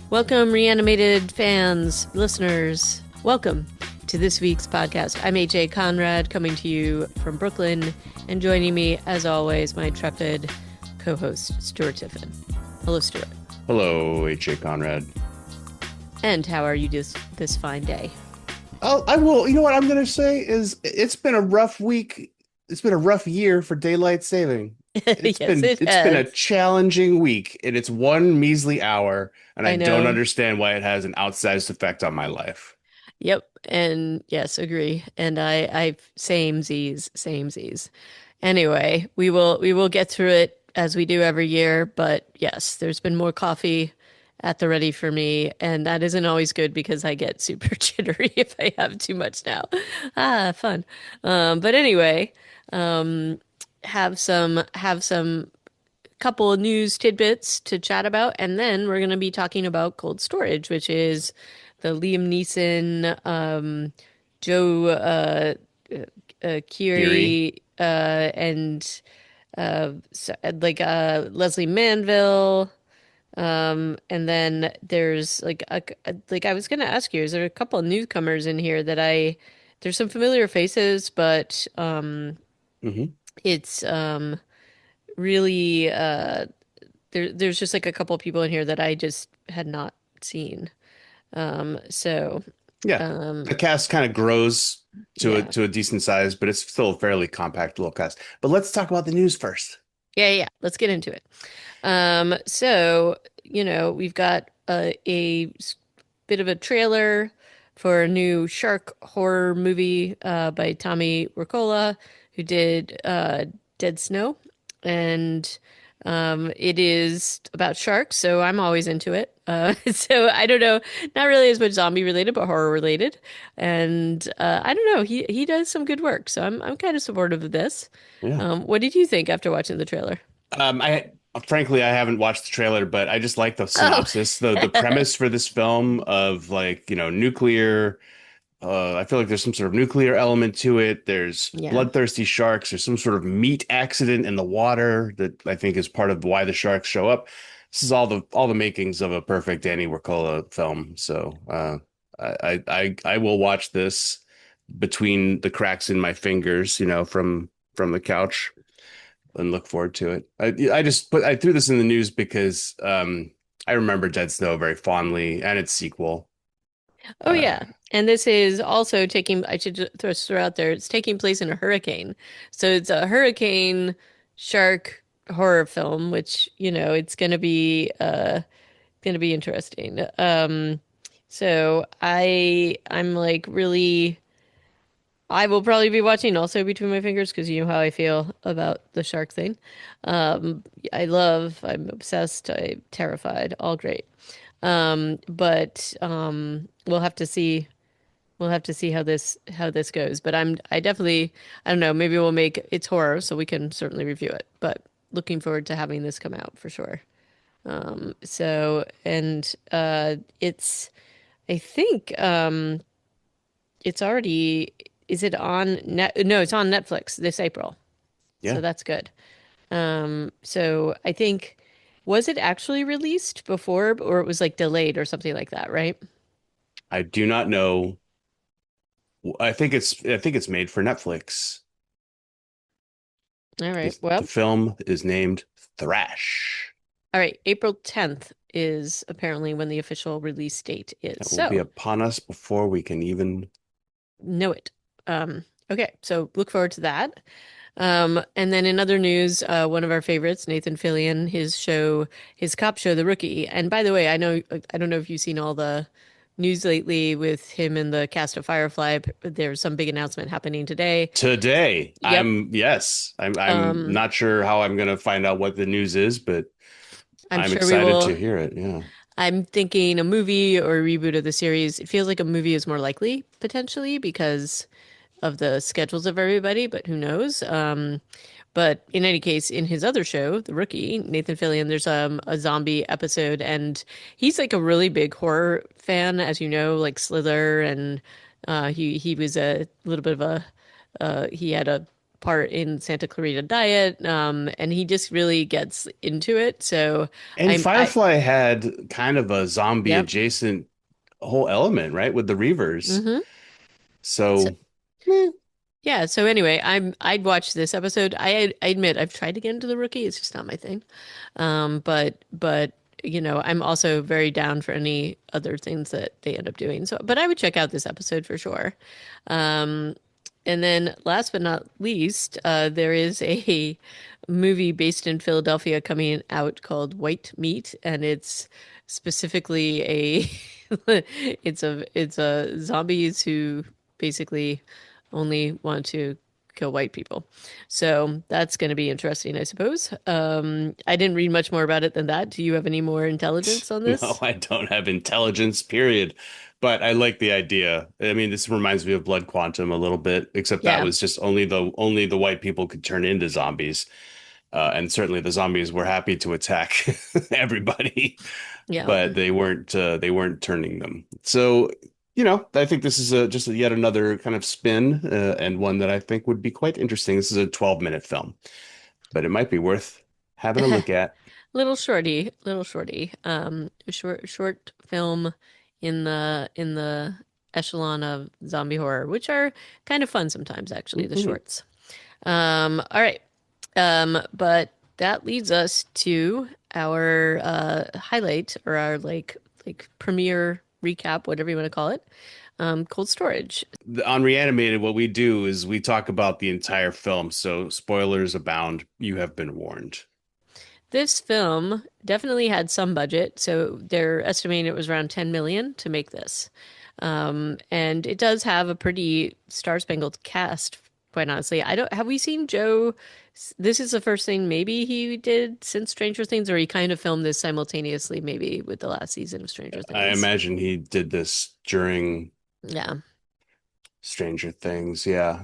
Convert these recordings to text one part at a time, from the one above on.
Welcome, reanimated fans, listeners. Welcome to this week's podcast. I'm AJ Conrad, coming to you from Brooklyn, and joining me, as always, my intrepid co-host, Stuart Tiffin. Hello, Stuart. Hello, H.A. Conrad. And how are you this fine day? I will. You know what I'm going to say is it's been a rough week. It's been a rough year for daylight saving. Yes, it It's been a has. challenging week, and it's one measly hour, and I I don't know. understand why it has an outsized effect on my life. Yep. And yes, agree. And I same Z's, same Z's. Anyway, we will get through it as we do every year, but yes, there's been more coffee at the ready for me, and that isn't always good because I get super jittery if I have too much now. Fun. But anyway, um, have some couple of news tidbits to chat about, and then we're going to be talking about Cold Storage, which is the Liam Neeson, Joe, Keery. Keery, and Leslie Manville. And then there's like I was gonna ask you, is there a couple of newcomers in here that there's some familiar faces, but Hmm. it's really there's just like a couple of people in here that I just had not seen. So Yeah, um the cast kind of grows to a yeah. decent size, but it's still a fairly compact little cast. But let's talk about the news first. Yeah, let's get into it. So, we've got bit of a trailer for a new shark horror movie by Tommy Wirkola, who did Dead Snow. And it is about sharks, so I'm always into it. So I don't know, not really as much zombie related, but horror related. And I don't know, he does some good work, so I'm kind of supportive of this. Yeah. What did you think after watching the trailer? I frankly I haven't watched the trailer, but I just like the Oh, synopsis, the premise for this film of like, nuclear. I feel like there's some sort of nuclear element to it. There's yeah. bloodthirsty sharks. There's some sort of meat accident in the water that I think is part of why the sharks show up. This is all the makings of a perfect Danny Wirkola film. So I will watch this between the cracks in my fingers, from the couch and look forward to it. I threw this in the news because I remember Dead Snow very fondly and its sequel. Oh, Uh, yeah. And this is also I should just throw out there, it's taking place in a hurricane. So it's a hurricane shark horror film, which, it's gonna be interesting. So I'm like really I will probably be watching also between my fingers because you know how I feel about the shark thing. I'm obsessed, I'm terrified, all great. But we'll have to see. We'll have to see how this goes. But I definitely I don't know. Maybe we'll make it's horror, so we can certainly review it. But looking forward to having this come out for sure. So and it's I think it's already is it on net? No, it's on Netflix this April. So yeah, that's good. So I think was it actually released before or it was like delayed or something like that, right? I do not know. I think it's made for Netflix. All right. The Well, film is named Thrash. all right. April 10th is apparently when the official release date is. It will be So, upon us before we can even. know it. Okay. So, look forward to that. And then in other news, one of our favorites, Nathan Fillion, his cop show, The Rookie. And by the way, I don't know if you've seen all the news lately with him and the cast of Firefly. There's some big announcement happening today. Today, Yep. I'm Um, not sure how I'm gonna find out what the news is, but I'm I'm sure we excited will. to hear it. Yeah. I'm thinking a movie or a reboot of the series. It feels like a movie is more likely potentially because of the schedules of everybody, but who knows? But in any case, in his other show, The Rookie, Nathan Fillion, there's a zombie episode, and he's like a really big horror fan, as you know, like Slither, and he was a little bit of a he had a part in Santa Clarita Diet, and he just really gets into it. So And I Firefly had kind of a zombie yep. adjacent whole element, right? With the Reavers. Hmm. So So, eh, yeah. So anyway, I'd watch this episode. I admit I've tried to get into the Rookie. It's just not my thing. But I'm also very down for any other things that they end up doing. So, but I would check out this episode for sure. Um, and then last but not least, there is a movie based in Philadelphia coming out called White Meat, and it's specifically a it's a zombies who basically only want to kill white people. So that's going to be interesting, I suppose. I didn't read much more about it than that. Do you have any more intelligence on no, this? I don't have intelligence, period. But I like the idea. I mean, this reminds me of Blood Quantum a little bit, except that Yeah, was just only the white people could turn into zombies. And certainly the zombies were happy to attack everybody, yeah. but they weren't turning them. So, I think this is just yet another kind of spin, and one that I think would be quite interesting. This is a 12-minute film, but it might be worth having a look at. Little shorty. A short film in the echelon of zombie horror, which are kind of fun sometimes, actually, the Mhm. shorts. All right. But that leads us to our highlight or our like premiere recap, whatever you want to call it. Cold storage. On Reanimated, what we do is we talk about the entire film, so spoilers abound. You have been warned. This film definitely had some budget, so they're estimating it was around 10 million to make this. And it does have a pretty star-spangled cast, quite honestly. I don't, have we seen Joe? This is the first thing maybe he did since Stranger Things, or he kind of filmed this simultaneously, maybe with the last season of Stranger I Things. imagine he did this during Yeah. Stranger Things. Yeah.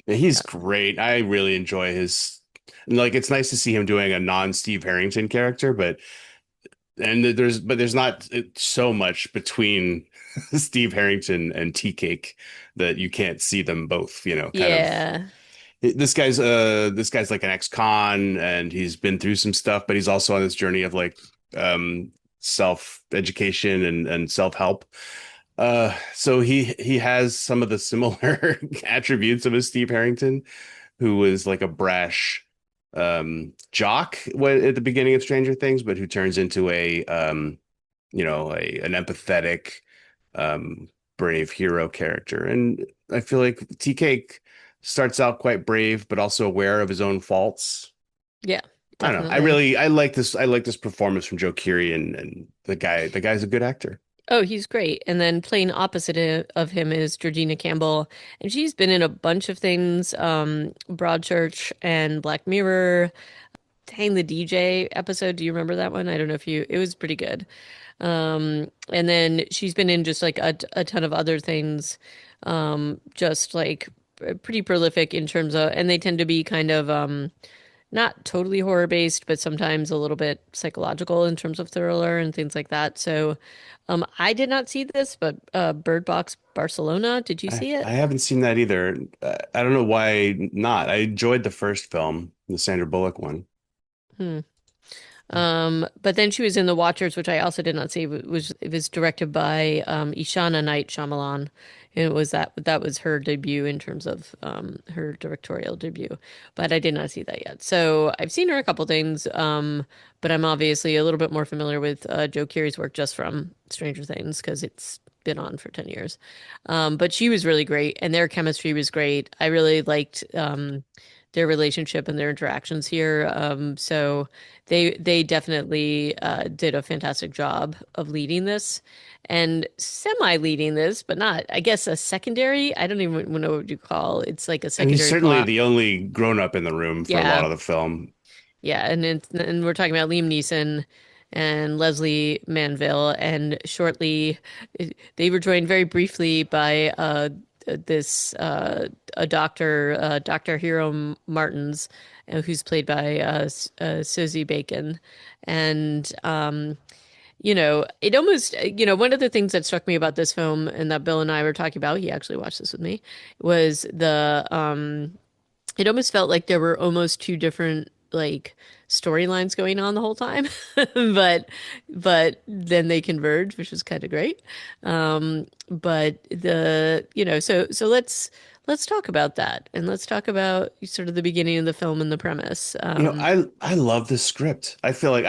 Yeah, he's great. I really enjoy his like it's nice to see him doing a non-Steve Harrington character, and there's not so much between Steve Harrington and Tea Cake that you can't see them both, kind of Yeah. this guy's like an ex-con and he's been through some stuff, but he's also on this journey of like self-education and self-help. So he has some of the similar attributes of a Steve Harrington, who was like a brash jock at the beginning of Stranger Things, but who turns into an empathetic, um, brave hero character. And I feel like Tea Cake starts out quite brave, but also aware of his own faults. Yeah, I don't know. definitely. I like this performance from Joe Keery, and the guy's a good actor. Oh, he's great. And then playing opposite of him is Georgina Campbell, and she's been in a bunch of things, Broadchurch and Black Mirror. Dang, the DJ episode. Do you remember that one? I don't know if you, it was pretty good. And then she's been in just like a ton of other things, just like pretty prolific in terms of, and they tend to be kind of, not totally horror based, but sometimes a little bit psychological in terms of thriller and things like that. So, I did not see this, but Bird Box Barcelona, did you see I it? haven't seen that either. I don't know why not. I enjoyed the first film, the Sandra Bullock one. Hmm. But then she was in The Watchers, which I also did not see. It was directed by Ishana Night Shyamalan, and it was that was her debut in terms of her directorial debut. But I did not see that yet. So I've seen her a couple things, but I'm obviously a little bit more familiar with Joe Keery's work just from Stranger Things because it's been on for 10 years. But she was really great, and their chemistry was great. I really liked their relationship and their interactions here. So they definitely did a fantastic job of leading this and semi-leading this, but not, I guess, a secondary. I don't even know what you call. It's like a And he's secondary certainly plot. the only grown up in the room for a lot Yeah, of the film. yeah, and we're talking about Liam Neeson and Leslie Manville, and shortly they were joined very briefly by this a doctor, Dr. Hero Martins, who's played by Susie Bacon, and it almost, one of the things that struck me about this film and that Bill and I were talking about, he actually watched this with me, was it almost felt like there were almost two different like storylines going on the whole time, but then they converged, which was kind of great. But so let's talk about that, and let's talk about sort of the beginning of the film and the premise. I love this script. I feel like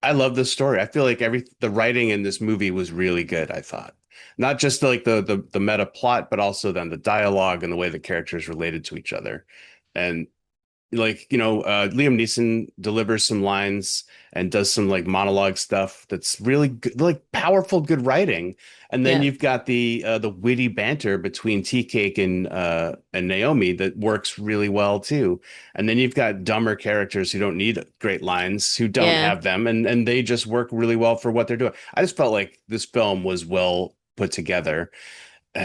I love this story. I feel like the writing in this movie was really good, I thought. Not just like the meta plot, but also then the dialogue and the way the characters related to each other. And Liam Neeson delivers some lines and does some like monologue stuff that's really good, like powerful, good writing. And then Yeah, you've got the witty banter between Tea Cake and Naomi that works really well too. And then you've got dumber characters who don't need great lines, who don't yeah. have them, and they just work really well for what they're doing. I just felt like this film was well put together.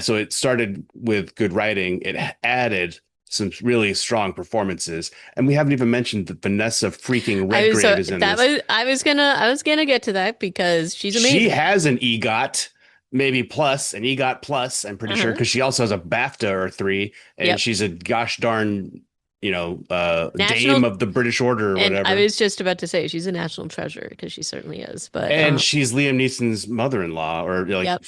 So it started with good writing. It added some really strong performances, and we haven't even mentioned that Vanessa freaking I was so Redgrave is in that this. was I was gonna get to that because she's She amazing. has an EGOT, maybe plus an EGOT plus. I'm pretty sure Uh-huh. because she also has a BAFTA or three, and Yep. she's a gosh darn, Dame National, of the British Order or and I whatever. was just about to say she's a national treasure because she certainly is. But And she's Liam Neeson's mother-in-law, or like yep,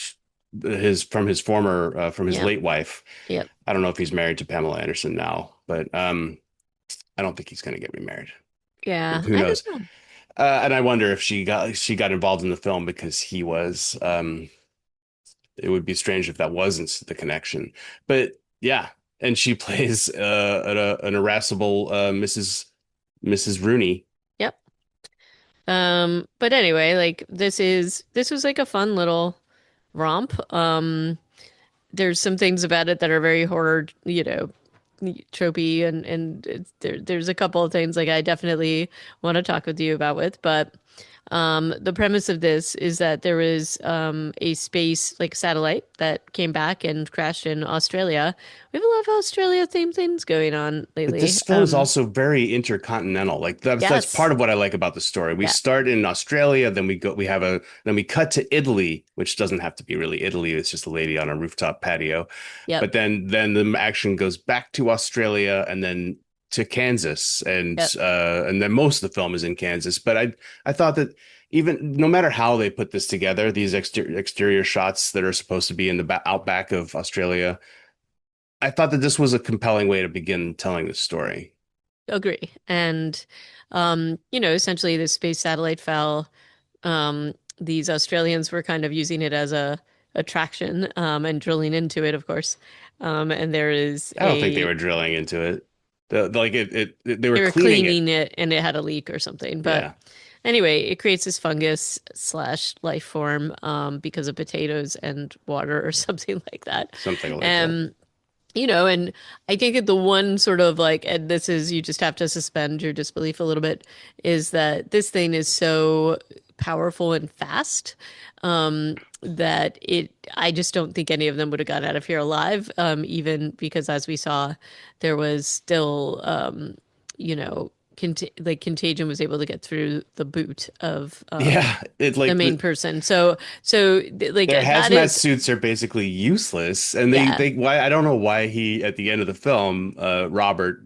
from his yep, late wife. yep. I don't know if he's married to Pamela Anderson now, but I don't think he's going to get remarried. Yeah, Who I don't knows? know. And I wonder if she got involved in the film because he was. It would be strange if that wasn't the connection. But yeah, and she plays an irascible Mrs. Rooney. Yep. But anyway, like this was like a fun little romp. There's some things about it that are very horror, tropey, and there's a couple of things like I definitely want to talk with you about but the premise of this is that there was a space like satellite that came back and crashed in Australia. We have a lot of Australia themed things going on But lately. this film is also very intercontinental. Like that's Yes. part of what I like about the story. We Yeah. start in Australia, then we cut to Italy, which doesn't have to be really Italy. It's just a lady on a rooftop patio. Yep. But then the action goes back to Australia and then to Kansas, Yep. and then most of the film is in Kansas. But I thought that even no matter how they put this together, these exterior shots that are supposed to be in the outback of Australia, I thought that this was a compelling way to begin telling the story. Agree. And essentially the space satellite fell. These Australians were kind of using it as a attraction and drilling into it, of course. And there is I don't think they were drilling into it. They were they were cleaning it. cleaning it and it had a leak or something. But Yeah, anyway, it creates this fungus slash life form because of potatoes and water or something like that. something like that. Um, and I think that the one sort of like, and this is, you just have to suspend your disbelief a little bit, is that this thing is so powerful and fast that I just don't think any of them would have got out of here alive, even because as we saw, there was still, Contagion was able to get through the boot of Yeah, it's the like main person. So their that hazmat is, suits are basically useless, and yeah, they why I don't know why he at the end of the film, Robert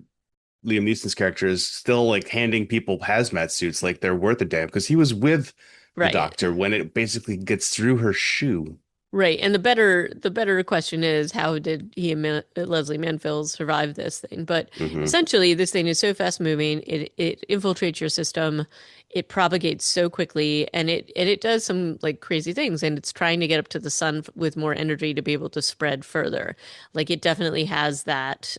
Liam Neeson's character is still like handing people hazmat suits like they're worth a damn because he was with the right. doctor when it basically gets through her shoe. Right. And the better question is how did he and Leslie Manville survive this thing? But Hmm. essentially this thing is so fast moving, it infiltrates your system, it propagates so quickly, and it does some like crazy things, and it's trying to get up to the sun with more energy to be able to spread further. Like it definitely has that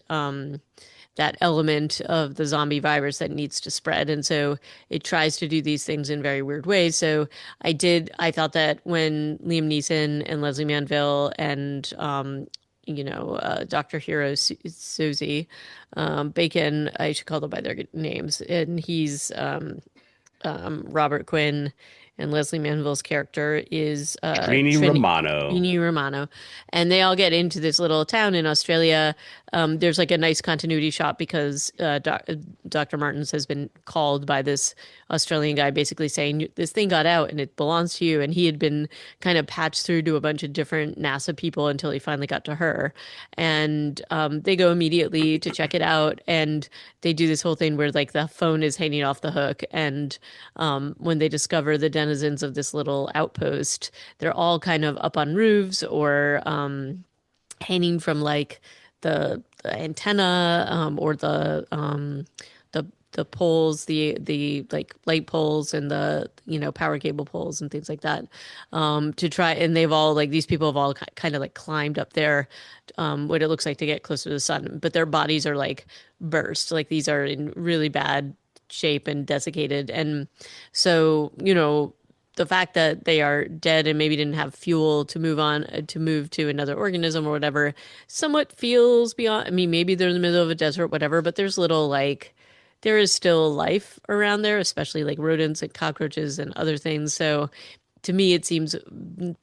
element of the zombie virus that needs to spread. And so it tries to do these things in very weird ways. So I thought that when Liam Neeson and Leslie Manville and, Dr. Hiro Susie, Bacon, I should call them by their names, and he's Robert Quinn, and Leslie Manville's character is Trini Romano. Trini Romano, and they all get into this little town in Australia. There's like a nice continuity shot because Dr. Martens has been called by this Australian guy, basically saying this thing got out and it belongs to you, and he had been kind of patched through to a bunch of different NASA people until he finally got to her, and they go immediately to check it out, and they do this whole thing where like the phone is hanging off the hook, and when they discover the denizens of this little outpost, they're all kind of up on roofs or hanging from like the antenna or the poles, the like light poles and the power cable poles and things like that, to try. And they've all like these people have all kind of like climbed up there, what it looks like to get closer to the sun, but their bodies are like burst, like these are in really bad shape and desiccated. And so, the fact that they are dead and maybe didn't have fuel to move on to move to another organism or whatever somewhat feels beyond. I mean, maybe they're in the middle of a desert, whatever, but there's little like there is still life around there, especially like rodents and cockroaches and other things. So to me, it seems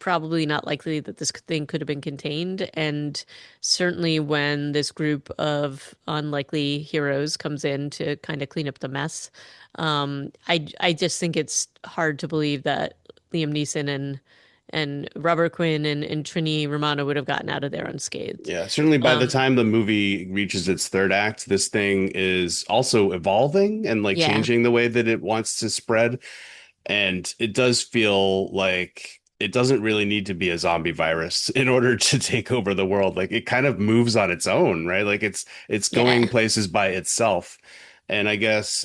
probably not likely that this thing could have been contained. And certainly when this group of unlikely heroes comes in to kind of clean up the mess, I just think it's hard to believe that Liam Neeson and Robert Quinn and Trini Romano would have gotten out of there unscathed. Yeah, certainly by the Um, time the movie reaches its third act, this thing is also evolving and like yeah, changing the way that it wants to spread. And it does feel like it doesn't really need to be a zombie virus in order to take over the world. Like it kind of moves on its own, right? Like it's going yeah, places by itself. And I guess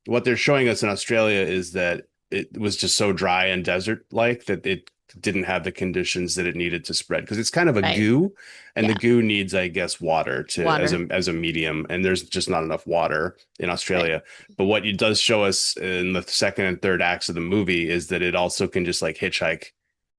what they're showing us in Australia is that it was just so dry and desert-like that it didn't have the conditions that it needed to spread because it's kind of a right. goo, and the Yeah, goo needs, I guess, water to water. as a medium, and there's just not enough water in Right. Australia. But what it does show us in the second and third acts of the movie is that it also can just like hitchhike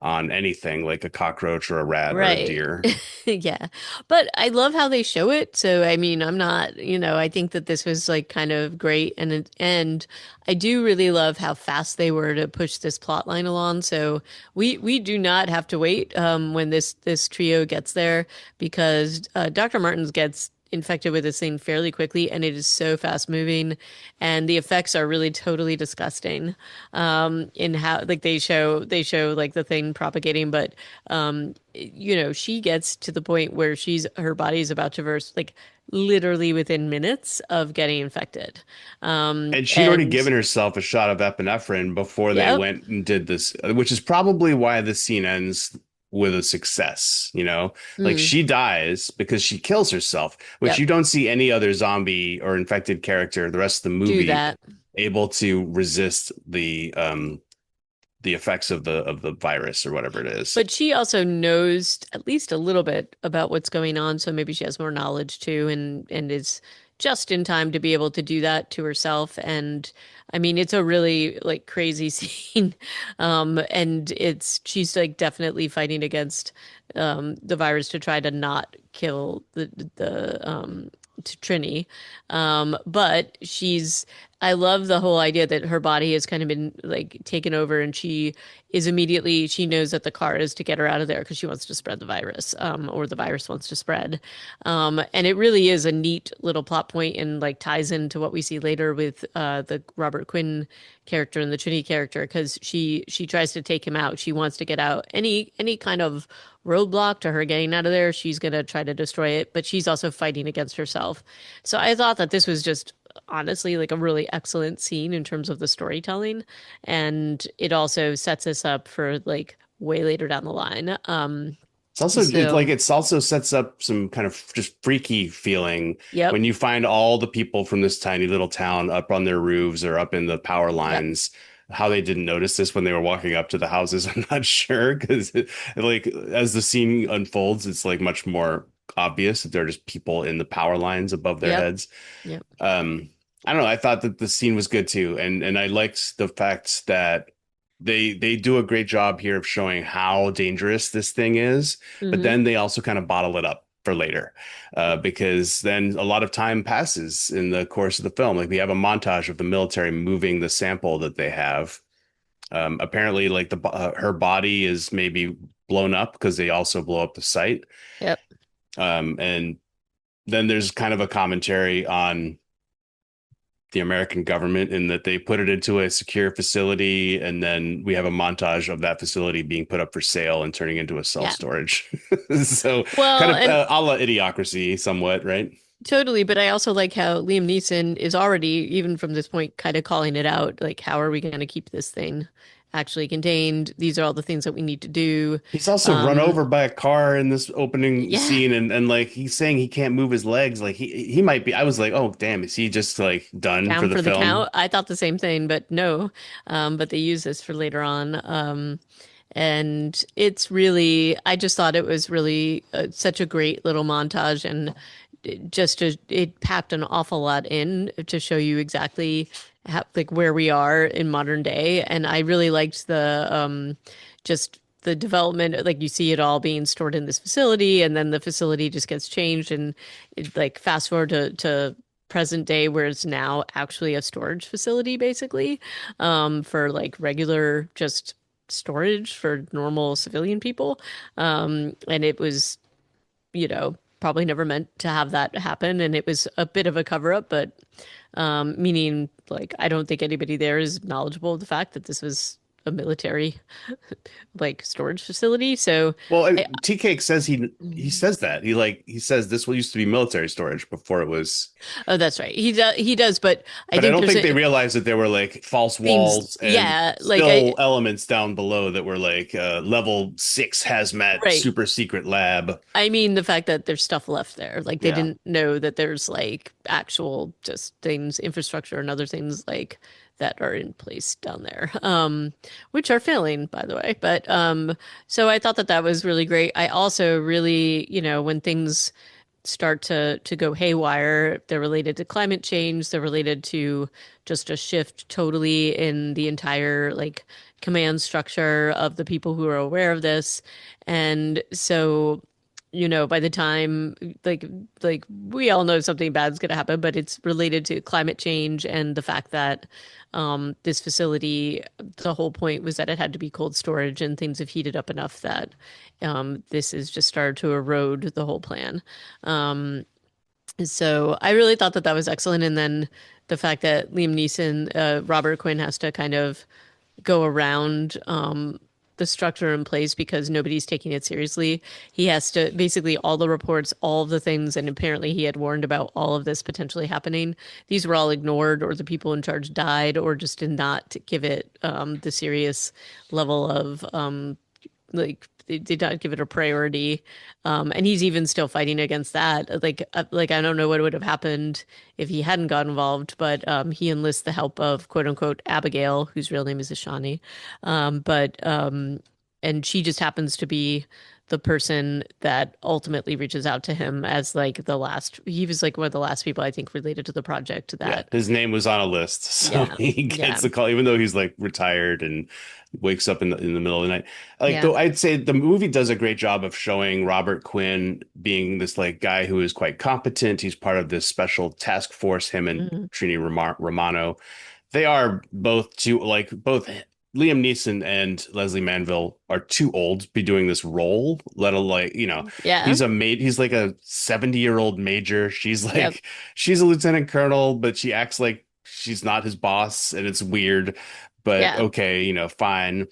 on anything like a cockroach or a rat or a Right. deer. Yeah. But I love how they show it. So I mean, I'm not, I think that this was like kind of great and I do really love how fast they were to push this plot line along. So we do not have to wait when this trio gets there because Dr. Martens gets infected with this thing fairly quickly and it is so fast moving and the effects are really totally disgusting in how like they show like the thing propagating, but she gets to the point where her body is about to burst, like literally within minutes of getting infected. And she'd already And given herself a shot of epinephrine before they yep. went and did this, which is probably why the scene ends with a success, you know? Like Mm, she dies because she kills herself, which yep. you don't see any other zombie or infected character the rest of the Do movie that. able to resist the effects of the virus or whatever it is. But she also knows at least a little bit about what's going on, so maybe she has more knowledge too, and is just in time to be able to do that to herself. And I mean, it's a really like crazy scene, and it's she's like definitely fighting against the virus to try to not kill the to Trini. But I love the whole idea that her body has kind of been like taken over and she knows that the car is to get her out of there because she wants to spread the virus, or the virus wants to spread. And it really is a neat little plot point and like ties into what we see later with the Robert Quinn character and the Trini character because she tries to take him out. She wants to get out any kind of roadblock to her getting out of there. She's gonna try to destroy it, but she's also fighting against herself. So I thought that this was just honestly like a really excellent scene in terms of the storytelling, and it also sets us up for like way later down the line. It's also So it's also sets up some kind of just freaky feeling yep, when you find all the people from this tiny little town up on their roofs or up in the power yep, lines. How they didn't notice this when they were walking up to the houses, I'm not sure because like as the scene unfolds, it's like much more obvious that they're just people in the power lines above their yep, heads. yep. Um, I don't know. I thought that the scene was good too, and I liked the fact that they do a great job here of showing how dangerous this thing is, but Hmm. then they also kind of bottle it up for later, because then a lot of time passes in the course of the film. Like we have a montage of the military moving the sample that they have, Apparently, like her body is maybe blown up because they also blow up the site. Yep. And then there's kind of a commentary on the American government in that they put it into a secure facility, and then we have a montage of that facility being put up for sale and turning into a self Yeah. storage. So kind Well, of and a la Idiocracy, somewhat, right? totally, but I also like how Liam Neeson is already, even from this point, kind of calling it out. Like, how are we going to keep this thing actually contained? These are all the things that we need to do. He's also run Um, over by a car in this opening yeah, scene, and like he's saying he can't move his legs. Like he might be. I was like, oh damn, is he just like done for down the for the film? count. I thought the same thing, but no. But they use this for later on. And it's really, I just thought it was really such a great little montage, and it packed an awful lot in to show you exactly how, like where we are in modern day. And I really liked the just the development, like you see it all being stored in this facility, and then the facility just gets changed, and like fast forward to present day where it's now actually a storage facility basically, for like regular just storage for normal civilian people. And it was, probably never meant to have that happen. And it was a bit of a cover up, but meaning like I don't think anybody there is knowledgeable of the fact that this was a military like storage facility. So Well, I, Tea Cake says he says that he says this used to be military storage before it was. oh, that's right. He does, but I But I think don't there's think they realized that there were like false things, walls and yeah, like still elements down below that were like level 6 hazmat right. super secret lab. I mean, the fact that there's stuff left there. Like, they Yeah. didn't know that there's like actual just things, infrastructure and other things like that are in place down there, which are failing, by the way. But so I thought that that was really great. I also really, when things start to go haywire. They're related to climate change. They're related to just a shift totally in the entire like command structure of the people who are aware of this. And so, by the time like we all know something bad is going to happen, but it's related to climate change and the fact that this facility, the whole point was that it had to be cold storage, and things have heated up enough that this has just started to erode the whole plan. So I really thought that that was excellent. And then the fact that Liam Neeson, Robert Quinn has to kind of go around the structure in place because nobody's taking it seriously. He has to basically all the reports, all of the things, and apparently he had warned about all of this potentially happening. These were all ignored, or the people in charge died, or just did not give it the serious level of like they did not give it a priority. And he's even still fighting against that. Like I don't know what would have happened if he hadn't got involved, but he enlists the help of quote unquote Abigail, whose real name is Ishani. But and she just happens to be the person that ultimately reaches out to him as like the last. He was like one of the last people I think related to the project Yeah, that. his name was on a list, so Yeah, he gets yeah, the call, even though he's like retired and wakes up in the middle of the night. Like, yeah. though, I'd say the movie does a great job of showing Robert Quinn being this like guy who is quite competent. He's part of this special task force. Him and Mhm. Romano, they are both Liam Neeson and Leslie Manville are too old to be doing this role, let alone like, Yeah, he's like a 70-year-old major. She's yep, like she's a lieutenant colonel, but she acts like she's not his boss, and it's weird, but yeah. okay, fine.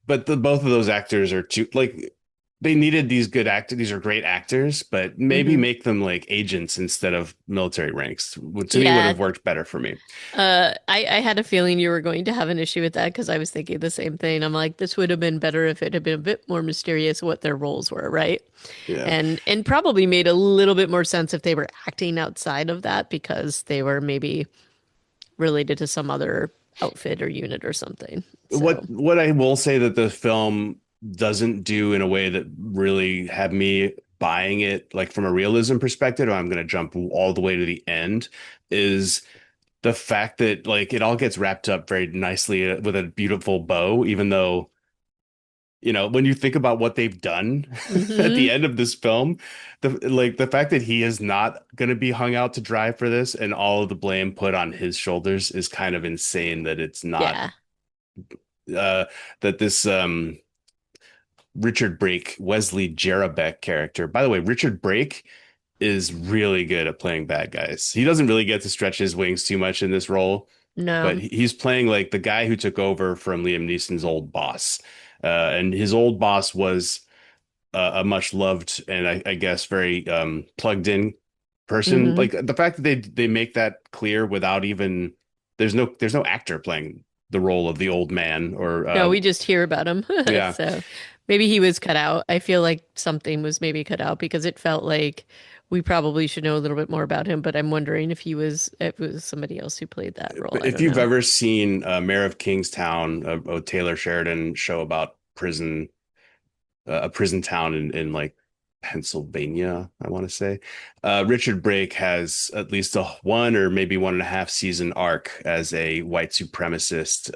But the both of those actors are too like they needed these good actors. These are great actors, but maybe Hmm. make them like agents instead of military ranks. To me, would Yeah, have worked better for me. I had a feeling you were going to have an issue with that because I was thinking the same thing. I'm like, this would have been better if it had been a bit more mysterious what their roles were, right? Yeah. And probably made a little bit more sense if they were acting outside of that because they were maybe related to some other outfit or unit or something. So, What I will say that the film doesn't do in a way that really had me buying it, like from a realism perspective, I'm going to jump all the way to the end, is the fact that like it all gets wrapped up very nicely with a beautiful bow, even though, when you think about what they've done at the hmm, end of this film, the fact that he is not going to be hung out to dry for this and all of the blame put on his shoulders is kind of insane that it's not yeah. uh, that this Richard Brake, Wesley Jarabek character. By the way, Richard Brake is really good at playing bad guys. He doesn't really get to stretch his wings too much in this role, but No. he's playing like the guy who took over from Liam Neeson's old boss. And his old boss was a much loved and I guess very plugged in person. Hmm. Like the fact that they make that clear without even there's no actor playing the role of the old man or No, we just hear about him. yeah. So maybe he was cut out. I feel like something was maybe cut out because it felt like we probably should know a little bit more about him, but I'm wondering if it was somebody else who played that role. But I if don't you've know. ever seen Mayor of Kingstown, a Taylor Sheridan show about a prison town in like Pennsylvania, I want to say. Richard Brake has at least a one or maybe 1.5 season arc as a white supremacist,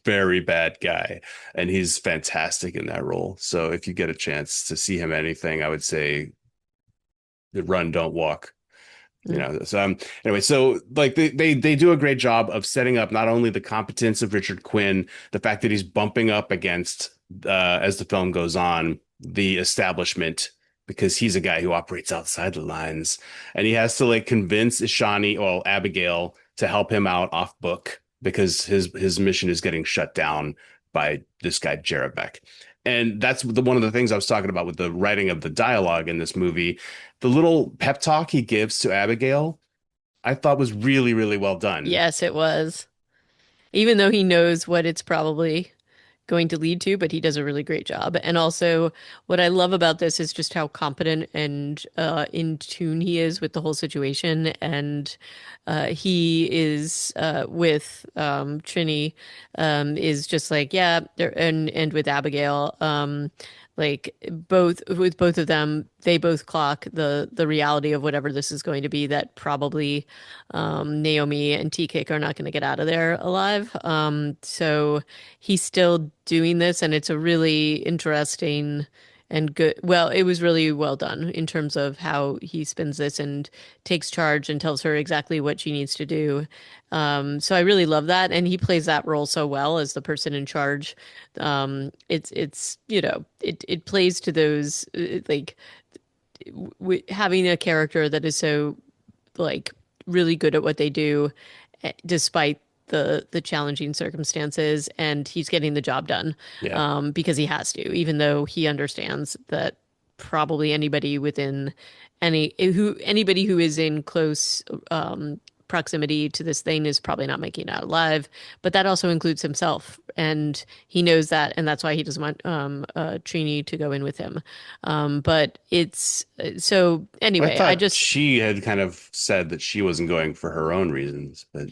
very bad guy, and he's fantastic in that role. So if you get a chance to see him anything, I would say run, don't walk. Mm. So anyway, so like they do a great job of setting up not only the competence of Richard Quinn, the fact that he's bumping up against as the film goes on, the establishment because he's a guy who operates outside the lines, and he has to like convince Ishani, well, Abigail, to help him out off book because his mission is getting shut down by this guy Jarabek. And that's one of the things I was talking about with the writing of the dialogue in this movie. The little pep talk he gives to Abigail, I thought was really, really well done. Yes, it was. Even though he knows what it's probably going to lead to, but he does a really great job. And also, what I love about this is just how competent and in tune he is with the whole situation. And he is with Trini is just like, yeah, and with Abigail. Like both with both of them, they both clock the reality of whatever this is going to be. That probably Naomi and Tea Cake are not going to get out of there alive. So he's still doing this, and it's a really interesting and good. Well, it was really well done in terms of how he spins this and takes charge and tells her exactly what she needs to do. So I really love that, and he plays that role so well as the person in charge. It's it plays to those like having a character that is so like really good at what they do, despite the challenging circumstances, and he's getting the job done Yeah. because he has to, even though he understands that probably anybody who is in close proximity to this thing is probably not making it out alive, but that also includes himself, and he knows that, and that's why he doesn't want Trini to go in with him. But it's so I anyway, I thought just she had kind of said that she wasn't going for her own reasons, but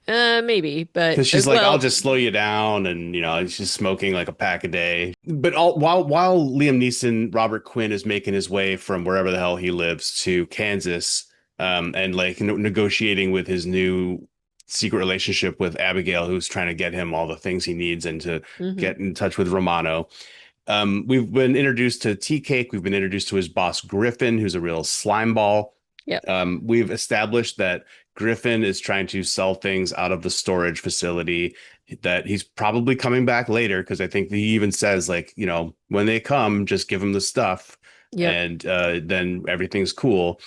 maybe, but because she's like, I'll well, just slow you down, and she's smoking like a pack a day. But while Liam Neeson, Robert Quinn is making his way from wherever the hell he lives to Kansas, and like negotiating with his new secret relationship with Abigail, who's trying to get him all the things he needs and to mhm. get in touch with Romano. We've been introduced to Tea Cake. We've been introduced to his boss Griffin, who's a real slime ball. Yep. We've established that Griffin is trying to sell things out of the storage facility, that he's probably coming back later because I think he even says, like, when they come, just give them the stuff Yep. and then everything's cool.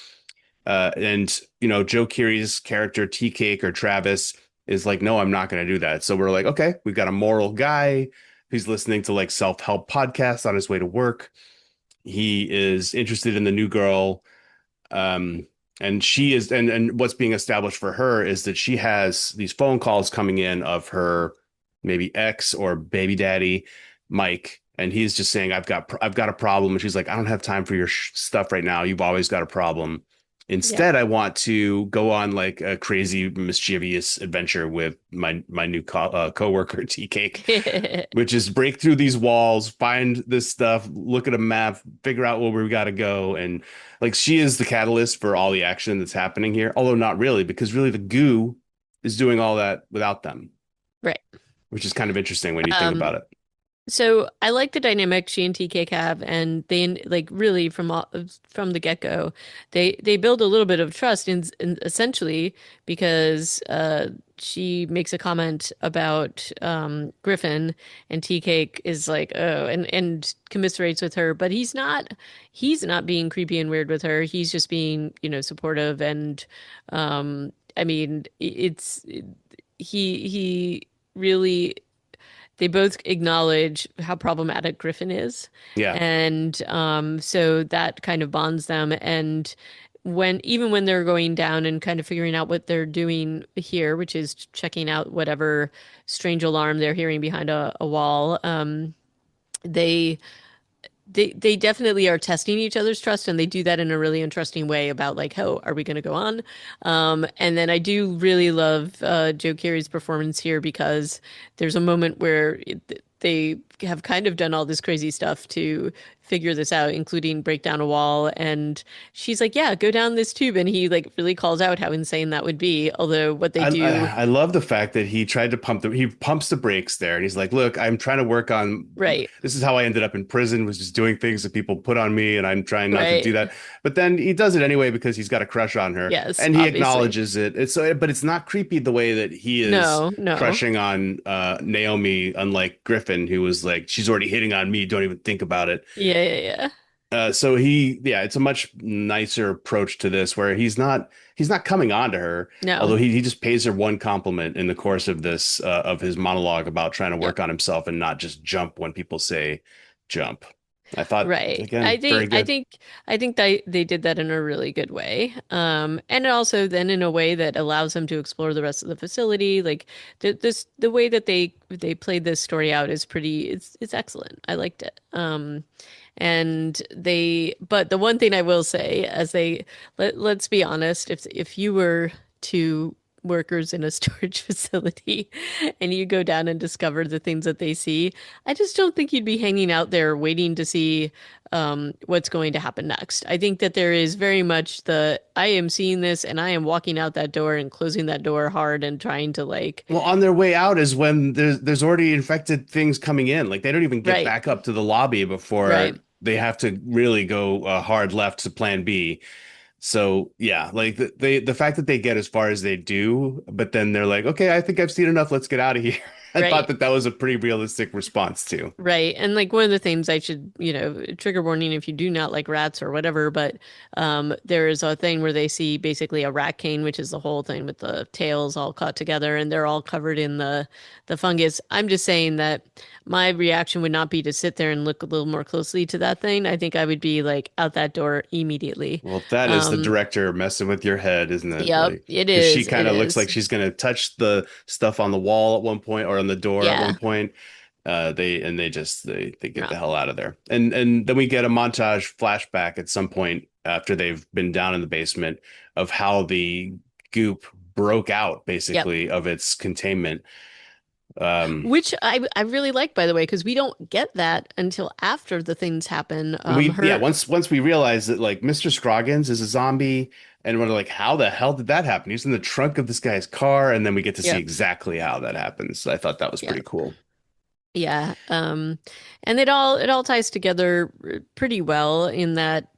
And, Joe Keery's character, Tea Cake or Travis, is like, no, I'm not going to do that. So we're like, okay, we've got a moral guy who's listening to like self-help podcasts on his way to work. He is interested in the new girl, um, and she is, and what's being established for her is that she has these phone calls coming in of her maybe ex or baby daddy, Mike, and he's just saying, I've got a problem, and she's like, I don't have time for your stuff right now. You've always got a problem. Yep. Instead, I want to go on like a crazy, mischievous adventure with my new coworker, Tea Cake, which is break through these walls, find this stuff, look at a map, figure out where we got to go. And like she is the catalyst for all the action that's happening here. Although not really, because really the goo is doing all that without them, Right. which is kind of interesting when you think Um, about it. So I like the dynamic she and TK have, and they like really from the get-go, they build a little bit of trust in essentially because she makes a comment about Griffin, and TK is like, oh, and commiserates with her, but he's not being creepy and weird with her. He's just being, supportive, and I mean, he really, they both acknowledge how problematic Griffin is. Yeah. And so that kind of bonds them. And even when they're going down and kind of figuring out what they're doing here, which is checking out whatever strange alarm they're hearing behind a wall, they they definitely are testing each other's trust, and they do that in a really interesting way about like, oh, are we going to go on? And then I do really love Joe Keery's performance here because there's a moment where they have kind of done all this crazy stuff to figure this out, including break down a wall. And she's like, yeah, go down this tube. And he like really calls out how insane that would be. Although what they do, I love the fact that he tried to he pumps the brakes there and he's like, look, I'm trying to work on right, this is how I ended up in prison, was just doing things that people put on me and I'm trying not to do right. that. But then he does it anyway because he's got a crush on her Yes, and he obviously. acknowledges it. It's so but it's not creepy the way that he is No, no. crushing on Naomi, unlike Griffin, who was like, she's already hitting on me, don't even think about it. Yeah, yeah, yeah. Yeah, it's a much nicer approach to this where he's not coming on to her, although No. he just pays her one compliment in the course of this of his monologue about trying to Yep. work on himself and not just jump when people say jump. I thought Right. I again, think very I good. think I think they did that in a really good way. And also then in a way that allows them to explore the rest of the facility. Like the way that they played this story out is it's excellent. I liked it. And but the one thing I will say, as let's be honest, if you were two workers in a storage facility and you go down and discover the things that they see, I just don't think you'd be hanging out there waiting to see what's going to happen next. I think that there is very much I am seeing this and I am walking out that door and closing that door hard and trying to like, Well, on their way out is when there's already infected things coming in. Like they don't even get right, back up to the lobby before right. they have to really go hard left to plan B. So yeah, like the fact that they get as far as they do, but then they're like, okay, I think I've seen enough. Let's get out of here. I thought Right. that that was a pretty realistic response too. Right. And like one of the things I should, trigger warning if you do not like rats or whatever, but there is a thing where they see basically a rat cane, which is the whole thing with the tails all caught together and they're all covered in the fungus. I'm just saying that my reaction would not be to sit there and look a little more closely to that thing. I think I would be like out that door immediately. Well, that is the Um, director messing with your head, isn't it? yep, Like, it because she is. It kind of looks is. like she's gonna touch the stuff on the wall at one point or on the door at one Yeah. point. They just they get No. the hell out of there. And then we get a montage flashback at some point after they've been down in the basement of how the goop broke out Yep. basically of its containment. Um, Which I really like, by the way, because we don't get that until after the things happen. yeah, once we realize that like Mr. Scroggins is a zombie, and we're like, how the hell did that happen? He's in the trunk of this guy's car, and then we get to see Yep. exactly how that happens. I thought that was Yeah. pretty cool. Yeah. And it all ties together pretty well in that,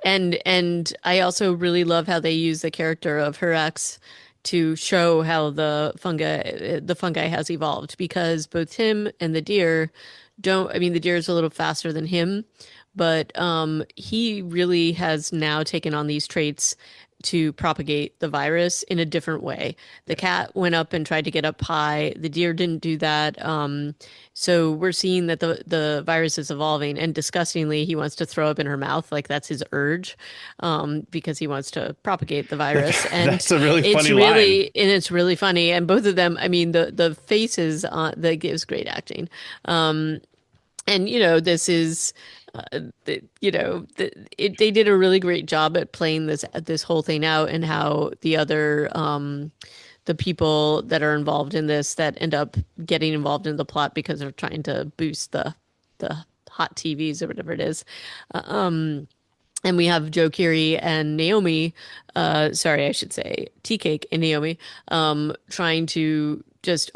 and I also really love how they use the character of her ex to show how the fungi has evolved because both him and the deer don't, I mean, the deer is a little faster than him, but he really has now taken on these traits to propagate the virus in a different way. The cat went up and tried to get up high. The deer didn't do that. So we're seeing that the virus is evolving, and disgustingly, he wants to throw up in her mouth, like that's his urge, because he wants to propagate the virus. And That's a really funny line. it's really funny. And both of them, I mean, the faces that gives great acting. And this is they did a really great job at playing this whole thing out, and how the people that are involved in this that end up getting involved in the plot because they're trying to boost the hot TVs or whatever it is. And we have Joe Keery and Naomi, sorry, I should say Tea Cake and Naomi, trying to just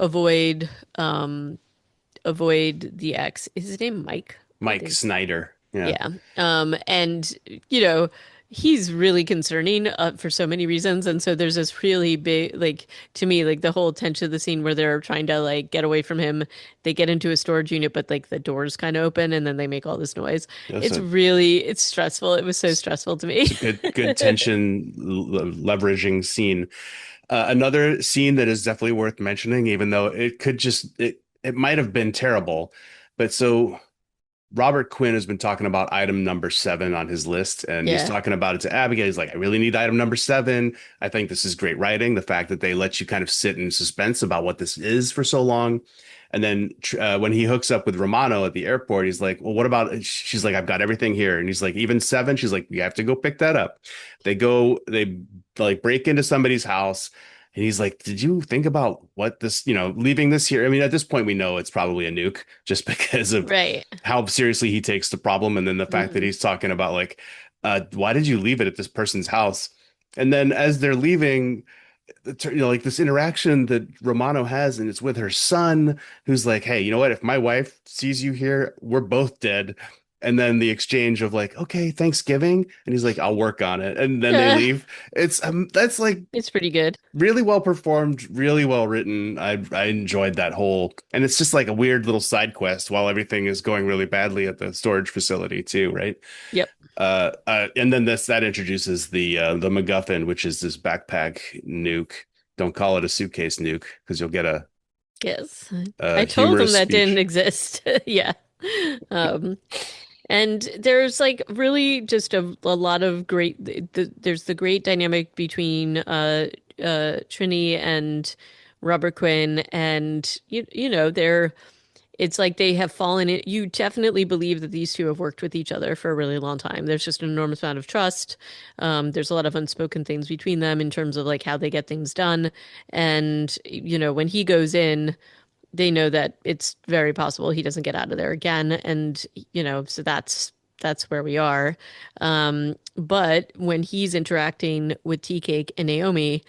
avoid the ex. Is his name Mike? I Mike think. Snyder. Yeah. Yeah. And you know, he's really concerning for so many reasons. And so there's this really big, like, to me, like the whole tension of the scene where they're trying to like get away from him. They get into a storage unit, but like the doors kind of open and then they make all this noise. That's a It's stressful. It was so stressful to me. it's a good tension leveraging scene. Another scene that is definitely worth mentioning, even though it might have been terrible, but so Robert Quinn has been talking about item number 7 on his list, and he's Yeah. talking about it to Abigail. He's like, I really need item number 7. I think this is great writing. The fact that they let you kind of sit in suspense about what this is for so long. And then when he hooks up with Romano at the airport, he's like, well, what about, she's like, I've got everything here. And he's like, even 7? She's like, you have to go pick that up. They like break into somebody's house. And he's like, did you think about what this, leaving this here? I mean, at this point, we know it's probably a nuke just because of Right. how seriously he takes the problem. And then the fact that Mhm. he's talking about like, why did you leave it at this person's house? And then as they're leaving, like this interaction that Romano has, and it's with her son, who's like, hey, you know what? If my wife sees you here, we're both dead. And then the exchange of like, okay, Thanksgiving. And he's like, I'll work on it. And then they leave. It's that's like It's pretty good. really well performed, really well written. I enjoyed that whole, and it's just like a weird little side quest while everything is going really badly at the storage facility too, right? Yep. And then that introduces the MacGuffin, which is this backpack nuke. Don't call it a suitcase nuke because you'll get Yes. I a told them humorous that didn't speech. exist. Yeah. Um, and there's like really just a lot of there's the great dynamic between Trini and Robert Quinn and you know they're it's like they have fallen in. You definitely believe that these two have worked with each other for a really long time. There's just an enormous amount of trust. There's a lot of unspoken things between them in terms of like how they get things done. And, you know, when he goes in, they know that it's very possible he doesn't get out of there again. And, you know, so that's where we are. But when he's interacting with Tea Cake and Naomi,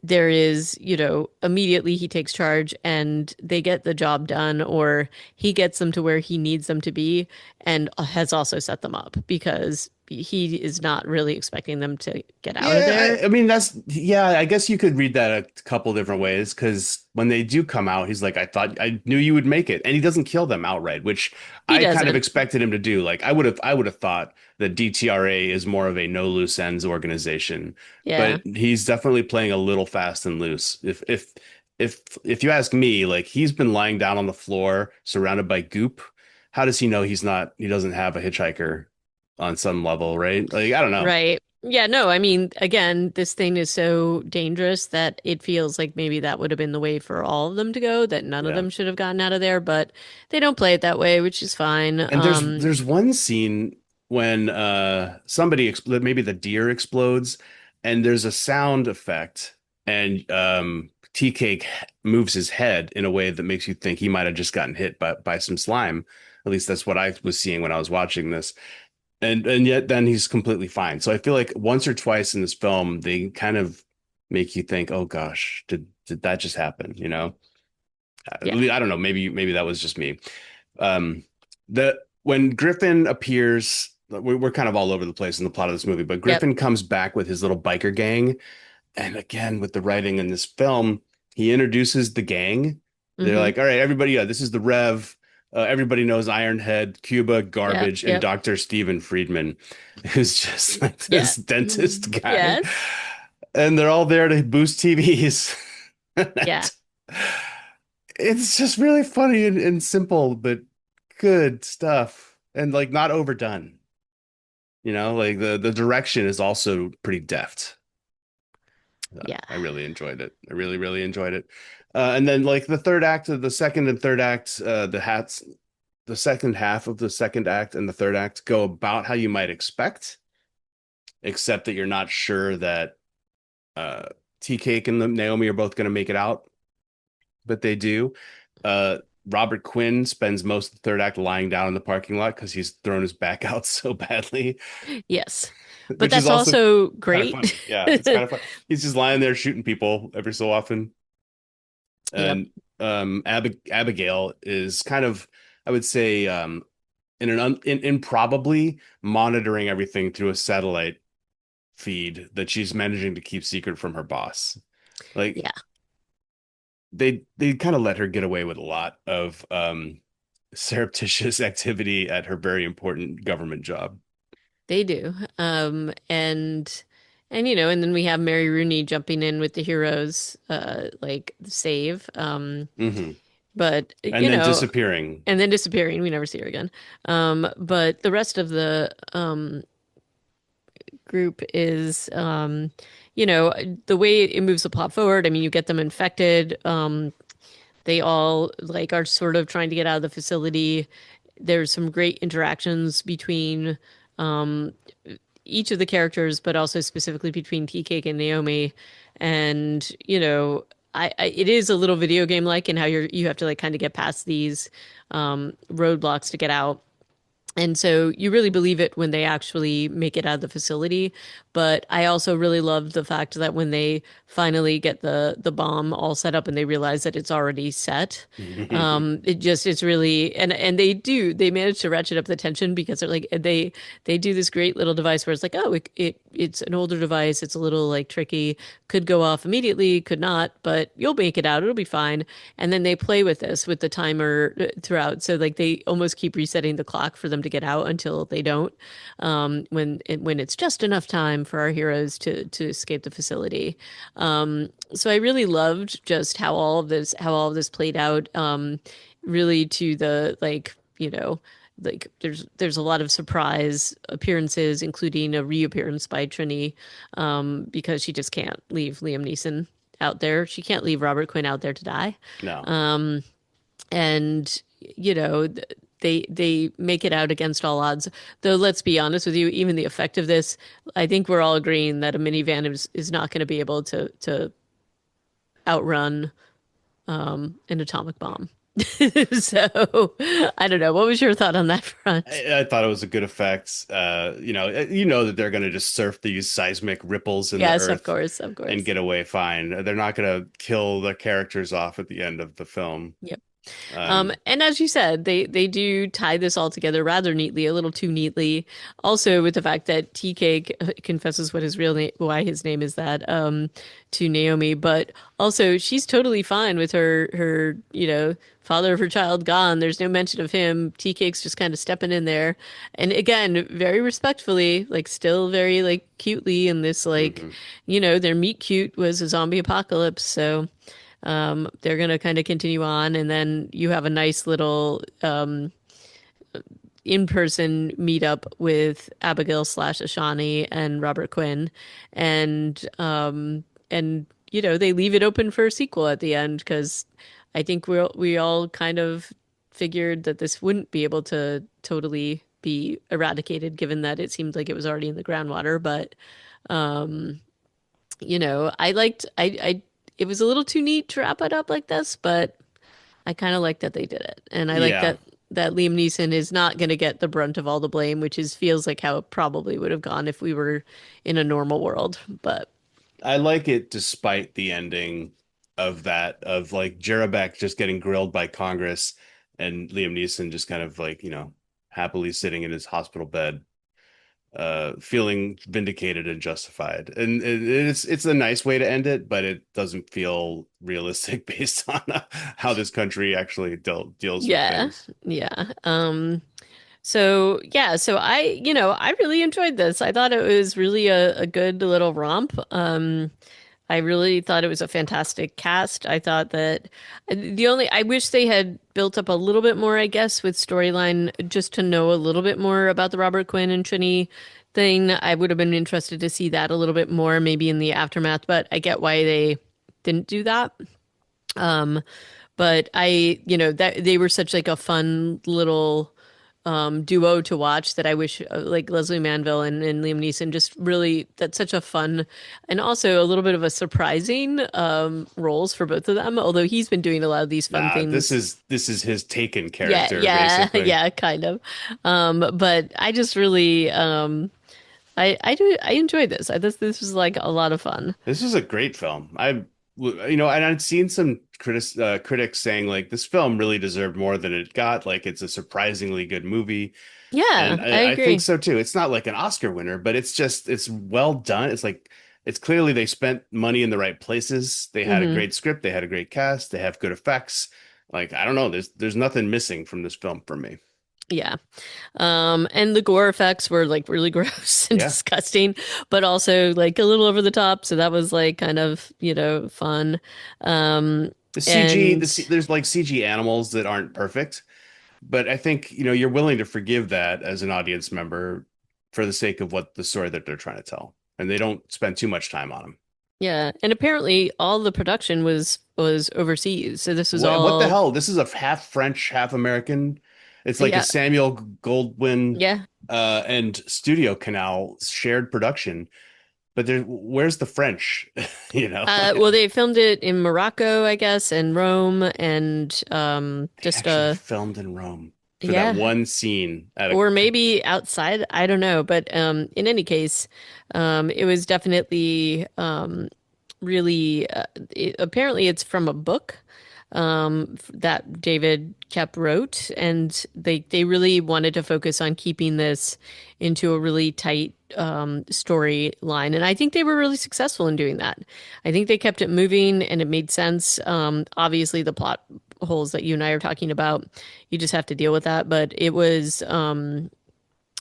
there is, you know, immediately he takes charge and they get the job done, or he gets them to where he needs them to be, and has also set them up because he is not really expecting them to get out of Yeah, there. I mean yeah, I guess you could read that a couple different ways because when they do come out, he's like, I knew you would make it. And he doesn't kill them outright, which He I kind of doesn't. expected him to do. Like I would have thought that DTRA is more of a no loose ends organization, Yeah. but he's definitely playing a little fast and loose. If you ask me, like he's been lying down on the floor surrounded by goop. How does he know he doesn't have a hitchhiker on some level, right? Like, I don't know. Right. Yeah, no, I mean, again, this thing is so dangerous that it feels like maybe that would have been the way for all of them to go, that none of Yeah. them should have gotten out of there, but they don't play it that way, which is fine. And there's one scene when maybe the deer explodes and there's a sound effect and Tea Cake moves his head in a way that makes you think he might have just gotten hit by some slime. At least that's what I was seeing when I was watching this. And yet then he's completely fine. So I feel like once or twice in this film they kind of make you think, "Oh gosh, did that just happen?" You know? Yeah. I don't know. Maybe that was just me. Um, the when Griffin appears, we're kind of all over the place in the plot of this movie, but Yep. Griffin comes back with his little biker gang, and again with the writing in this film, he introduces the gang. They're Mm-hmm. like, "All right, everybody, this is the Rev. Everybody knows Ironhead, Cuba, Yep. Garbage, and Yep. Dr. Steven Friedman, who's just like Yeah. this dentist guy." Yes. And they're all there to boost TVs. Yeah. It's just really funny and simple, but good stuff. And like not overdone. Like the direction is also pretty deft. Yeah. I really enjoyed it. I really, really enjoyed it. And then like the third act of the second and third act, the second half of the second act and the third act go about how you might expect, except that you're not sure that uh Tea Cake and the Naomi are both going to make it out, but they do. Uh, Robert Quinn spends most of the third act lying down in the parking lot because he's thrown his back out so badly, Yes. But which is that's also also kind of great. funny. Yeah, it's kind of fun. He's just lying there shooting people every so often. Yep. And Abigail is kind of, I would say, improbably monitoring everything through a satellite feed that she's managing to keep secret from her boss. Like Yeah, they kind of let her get away with a lot of surreptitious activity at her very important government job. they do. And and then we have Mary Rooney jumping in with the heroes, like save. Hmm. But And then disappearing. and then disappearing. We never see her again. But the rest of the group is, the way it moves the plot forward. I mean, you get them infected. They all like are sort of trying to get out of the facility. There's some great interactions between each of the characters, but also specifically between Tea Cake and Naomi. And it is a little video game like in how you have to like kind of get past these roadblocks to get out. And so you really believe it when they actually make it out of the facility. But I also really love the fact that when they finally get the bomb all set up and they realize that it's already set, it's really and they manage to ratchet up the tension because they're like they do this great little device where it's like, oh, it's an older device, it's a little like tricky, could go off immediately, could not, but you'll make it out, it'll be fine. And then they play with this with the timer throughout, so like they almost keep resetting the clock for them to get out until they don't, when it's just enough time for our heroes to escape the facility. So I really loved just how all of this played out. Really to the like there's a lot of surprise appearances, including a reappearance by Trini, because she just can't leave Liam Neeson out there. She can't leave Robert Quinn out there to die. No. And they make it out against all odds. Though let's be honest with you, even the effect of this, I think we're all agreeing that a minivan is not going to be able to outrun an atomic bomb. So I don't know. What was your thought on that front? I thought it was a good effect. That they're going to just surf these seismic ripples in the Yes, of earth course, of and course. get away fine. They're not going to kill the characters off at the end of the film. Yep. Um, And as you said, they do tie this all together rather neatly, a little too neatly. Also, with the fact that Tea Cake confesses what his real name, why his name is that, to Naomi, but also she's totally fine with her father of her child gone. There's no mention of him. Tea Cake's just kind of stepping in there, and again, very respectfully, like still very like cutely in this like, mhm. their meet cute was a zombie apocalypse, so. They're going to kind of continue on, and then you have a nice little in-person meetup with Abigail slash Ashani and Robert Quinn, and they leave it open for a sequel at the end because I think we all kind of figured that this wouldn't be able to totally be eradicated, given that it seemed like it was already in the groundwater, but I liked I it was a little too neat to wrap it up like this, but I kind of like that they did it. And I like Yeah, that Liam Neeson is not going to get the brunt of all the blame, which is feels like how it probably would have gone if we were in a normal world. But I like it despite the ending of that, of like Jarabek just getting grilled by Congress and Liam Neeson just kind of like, happily sitting in his hospital bed, feeling vindicated and justified. And it's a nice way to end it, but it doesn't feel realistic based on how this country actually deals with yeah, things. yeah. So yeah, so I really enjoyed this. I thought it was really a good little romp. I really thought it was a fantastic cast. I thought that I wish they had built up a little bit more, I guess, with storyline just to know a little bit more about the Robert Quinn and Trini thing. I would have been interested to see that a little bit more, maybe in the aftermath, but I get why they didn't do that. Um, but that they were such like a fun little duo to watch that I wish like Leslie Manville and Liam Neeson just really that's such a fun and also a little bit of a surprising roles for both of them. Although he's been doing a lot of these fun Nah, this things. is this is his Taken Yeah, character, yeah, basically. yeah, kind of. But I just really I enjoyed this. This was like a lot of fun. This is a great film. I And I'd seen some critics saying like this film really deserved more than it got. Like it's a surprisingly good movie. And Yeah, I I think agree. so too. It's not like an Oscar winner, but it's well done. It's like it's clearly they spent money in the right places. They had a Hmm. great script, they had a great cast, they have good effects. Like I don't know, there's nothing missing from this film for me. Yeah. And the gore effects were like really gross and Yeah. disgusting, but also like a little over the top. So that was like kind of, fun. Um, The CG, and there's like CG animals that aren't perfect, but I think, you're willing to forgive that as an audience member for the sake of what the story that they're trying to tell. And they don't spend too much time on them. yeah, and apparently all the production was overseas. So this was What the all, hell? This is a half French, half American. It's like a yeah, Samuel Goldwyn yeah. and Studio Canal shared production. But where's the French? You know, Well, they filmed it in Morocco, I guess, and Rome, and they just actually filmed in Rome for that yeah, one scene at a. or maybe outside. I don't know, but in any case, it was definitely really. Apparently, it's from a book that David Kep wrote, and they really wanted to focus on keeping this into a really tight storyline, and I think they were really successful in doing that. I think they kept it moving, and it made sense. Obviously, the plot holes that you and I are talking about, you just have to deal with that. But it was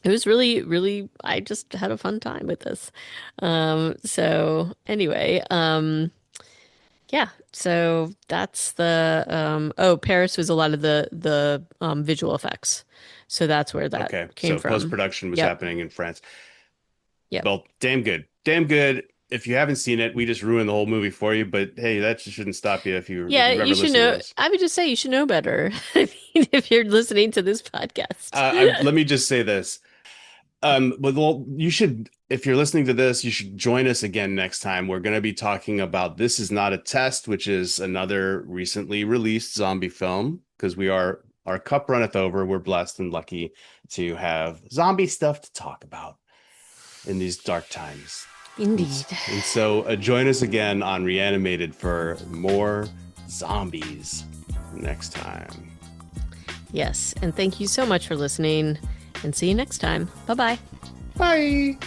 really, really. I just had a fun time with this. So anyway, yeah, so that's the oh, Paris was a lot of the visual effects. So that's where that Okay, came so from. post-production was Yep. happening in France. Yep. Well, damn good, damn good. If you haven't seen it, we just ruined the whole movie for you. But hey, that just shouldn't stop you if Yeah, you you ever should listen to know. this. I would just say you should know better. I mean, if you're listening to this podcast. Let me just say this. But well, you should, if you're listening to this, you should join us again next time. We're going to be talking about This Is Not a Test, which is another recently released zombie film because our cup runneth over. We're blessed and lucky to have zombie stuff to talk about in these dark times. Indeed. And so join us again on Reanimated for more zombies next time. Yes, and thank you so much for listening, and see you next time. Bye bye. Bye.